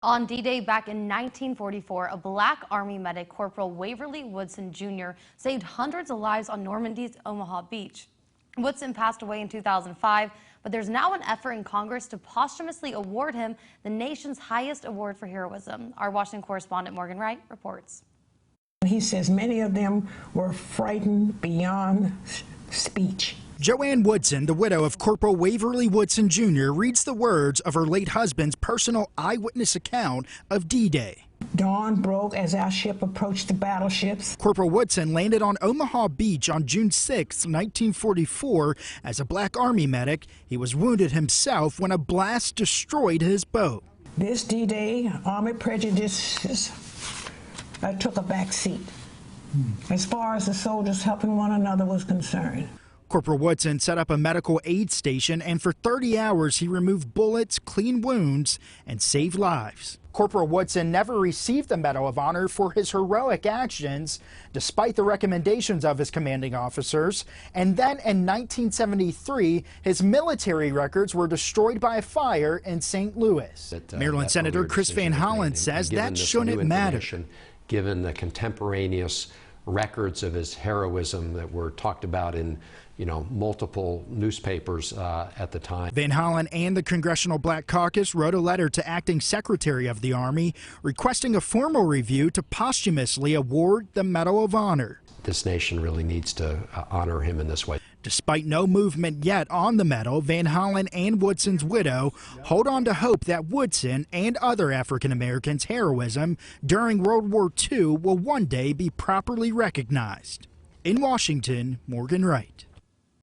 On D-Day back in 1944, a black Army medic, Corporal Waverly Woodson Jr., saved hundreds of lives on Normandy's Omaha beach. Woodson passed away in 2005, but there's now an effort in Congress to posthumously award him the nation's highest award for heroism. Our Washington correspondent Morgan Wright reports. He says many of them were frightened beyond speech. Joanne Woodson, the widow of Corporal Waverly Woodson Jr., reads the words of her late husband's personal eyewitness account of D-Day. Dawn broke as our ship approached the battleships. Corporal Woodson landed on Omaha Beach on June 6, 1944. As a black Army medic, he was wounded himself when a blast destroyed his boat. This D-Day, Army prejudices took a back seat as far as the soldiers helping one another was concerned. Corporal Woodson set up a medical aid station, and for 30 hours he removed bullets, cleaned wounds, and saved lives. Corporal Woodson never received the Medal of Honor for his heroic actions, despite the recommendations of his commanding officers. And then in 1973, his military records were destroyed by a fire in St. Louis. Maryland Senator Chris Van Hollen says that shouldn't matter. Given the contemporaneous records of his heroism that were talked about in multiple newspapers at the time. Van Hollen and the Congressional Black Caucus wrote a letter to Acting Secretary of the Army requesting a formal review to posthumously award the Medal of Honor. This nation really needs to honor him in this way. Despite no movement yet on the medal, Van Hollen and Woodson's widow hold on to hope that Woodson and other African Americans' heroism during World War II will one day be properly recognized. In Washington, Morgan Wright.